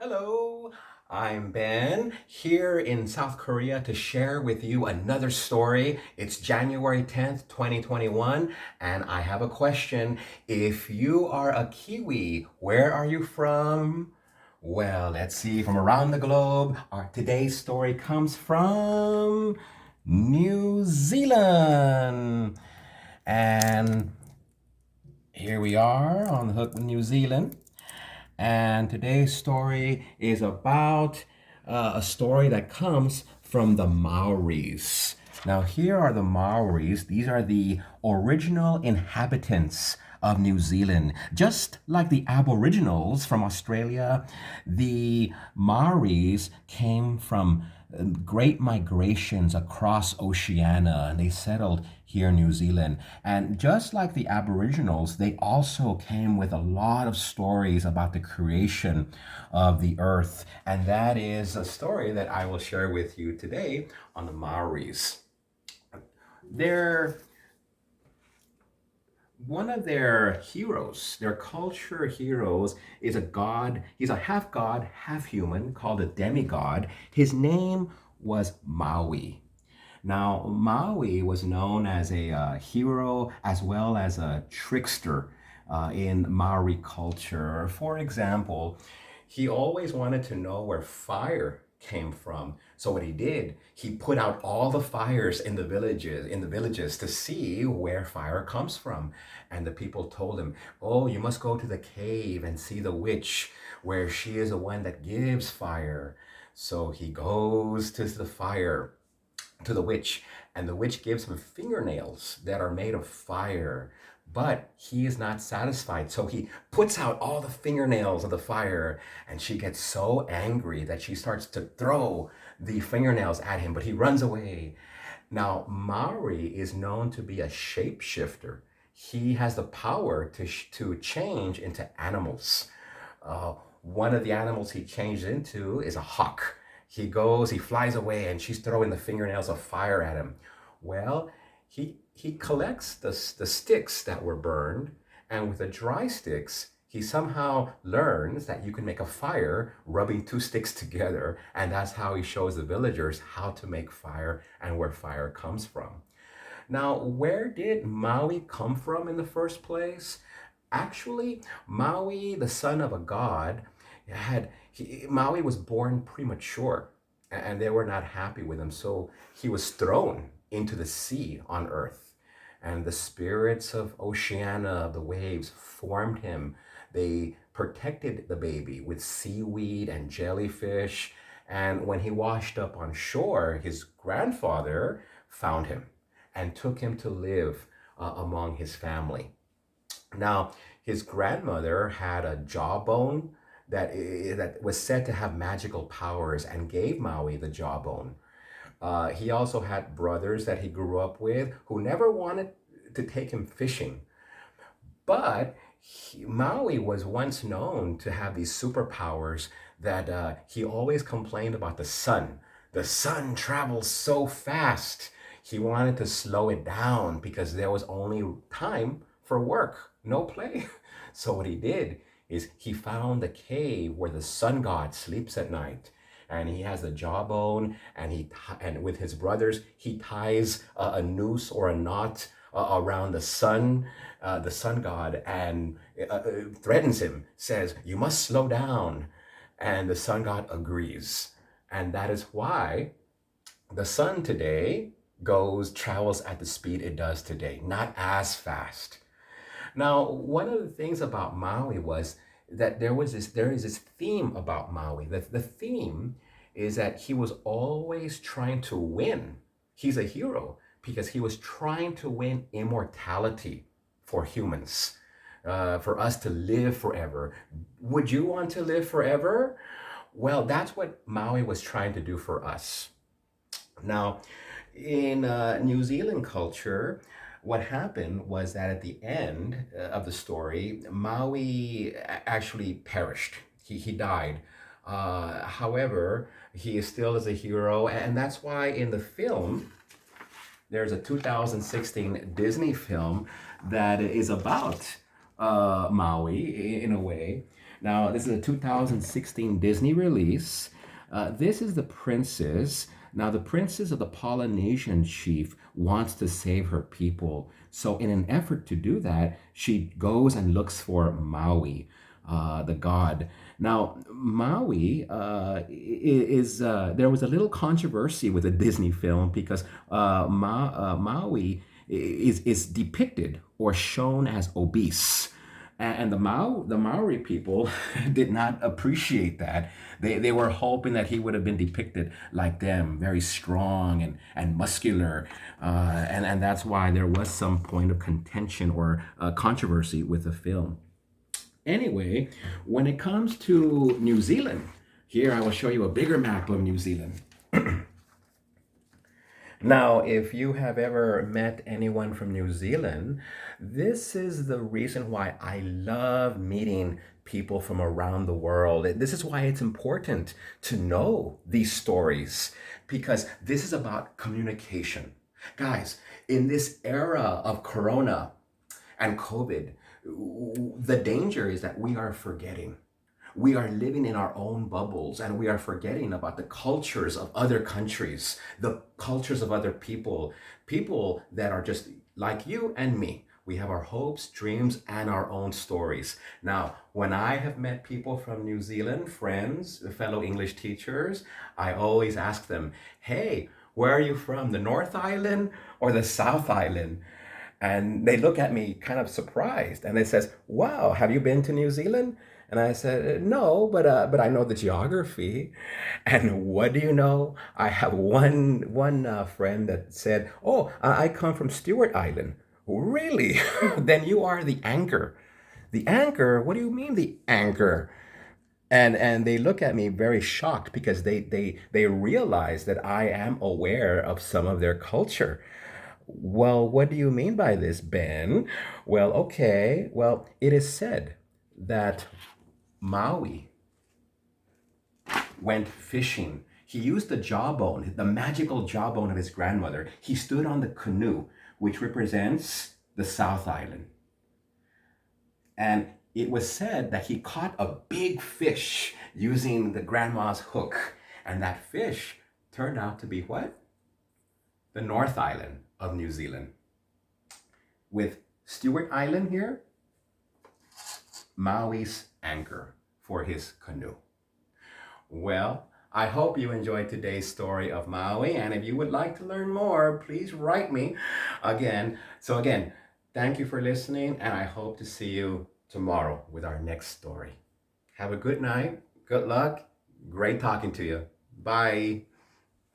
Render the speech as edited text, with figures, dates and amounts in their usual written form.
Hello, I'm Ben here in South Korea to share with you another story. It's January 10th, 2021, and I have a question. If you are a Kiwi, where are you from? Well, let's see, from around the globe, our today's story comes from New Zealand. And here we are on the hook with New Zealand. And today's story is about a story that comes from the Maoris. Now, here are the Maoris. These are the original inhabitants of New Zealand. Just like the Aboriginals from Australia, the Maoris came from great migrations across Oceania and they settled here in New Zealand. And just like the Aboriginals, they also came with a lot of stories about the creation of the earth. And that is a story that I will share with you today on the Maoris. They're one of their heroes, their culture heroes, is a god. He's a half god, half human, called a demigod. His name was Maui. Now, Maui was known as a hero as well as a trickster in Maori culture. For example, he always wanted to know where fire came from. So what he did, he put out all the fires in the villages to see where fire comes from. And the people told him, "Oh, you must go to the cave and see the witch, where she is the one that gives fire." So he goes to the fire, to the witch, and the witch gives him fingernails that are made of fire. But he is not satisfied, so he puts out all the fingernails of the fire, and she gets so angry that she starts to throw the fingernails at him, but he runs away. Now, Maori is known to be a shapeshifter. He has the power to change into animals. One of the animals he changed into is a hawk. He flies away, and she's throwing the fingernails of fire at him. Well, he collects the sticks that were burned, and with the dry sticks, he somehow learns that you can make a fire rubbing two sticks together, and that's how he shows the villagers how to make fire and where fire comes from. Now, where did Maui come from in the first place? Actually, Maui, the son of a god, Maui was born premature, and they were not happy with him, so he was thrown into the sea on earth. And the spirits of Oceania, the waves, formed him. They protected the baby with seaweed and jellyfish. And when he washed up on shore, his grandfather found him and took him to live among his family. Now, his grandmother had a jawbone that was said to have magical powers and gave Maui the jawbone. He also had brothers that he grew up with who never wanted to take him fishing. But Maui was once known to have these superpowers that he always complained about the sun. The sun travels so fast. He wanted to slow it down because there was only time for work, no play. So what he did is he found the cave where the sun god sleeps at night, and he has a jawbone, and and with his brothers he ties a noose or a knot around the sun god, and threatens him, says, "You must slow down," and the sun god agrees, and that is why the sun today travels at the speed it does today, not as fast. Now, one of the things about Maui was that there is this theme about Maui. The theme is that he was always trying to win. He's a hero because he was trying to win immortality for humans, for us to live forever. Would you want to live forever? Well, that's what Maui was trying to do for us. Now, in New Zealand culture, what happened was that at the end of the story, Maui actually perished. He died. However, he is still as a hero, and that's why in the film, there's a 2016 Disney film that is about Maui in a way. Now, this is a 2016 Disney release. This is the princess. Now, the princess of the Polynesian chief wants to save her people. So, in an effort to do that, she goes and looks for Maui, the god. Now, Maui there was a little controversy with a Disney film because Maui is depicted or shown as obese. And the Maori people did not appreciate that. They were hoping that he would have been depicted like them, very strong and muscular. And that's why there was some point of contention or controversy with the film. Anyway, when it comes to New Zealand, here I will show you a bigger map of New Zealand. Now, if you have ever met anyone from New Zealand, this is the reason why I love meeting people from around the world. This is why it's important to know these stories because this is about communication. Guys, in this era of Corona and COVID, the danger is that we are forgetting. We are living in our own bubbles and we are forgetting about the cultures of other countries, the cultures of other people, people that are just like you and me. We have our hopes, dreams, and our own stories. Now, when I have met people from New Zealand, friends, fellow English teachers, I always ask them, hey, where are you from? The North Island or the South Island? And they look at me kind of surprised and they says, wow, have you been to New Zealand? And I said, no, but I know the geography. And what do you know? I have one friend that said, oh, I come from Stewart Island. Really? Then you are the anchor. The anchor? What do you mean the anchor? And they look at me very shocked because they realize that I am aware of some of their culture. Well, what do you mean by this, Ben? Well, okay. Well, it is said that Maui went fishing. He used the jawbone, the magical jawbone of his grandmother. He stood on the canoe, which represents the South Island. And it was said that he caught a big fish using the grandma's hook. And that fish turned out to be what? The North Island of New Zealand. With Stewart Island here, Maui's anchor for his canoe. Well, I hope you enjoyed today's story of Maui, and if you would like to learn more, please write me again. So again, thank you for listening, and I hope to see you tomorrow with our next story. Have a good night, good luck, great talking to you. Bye.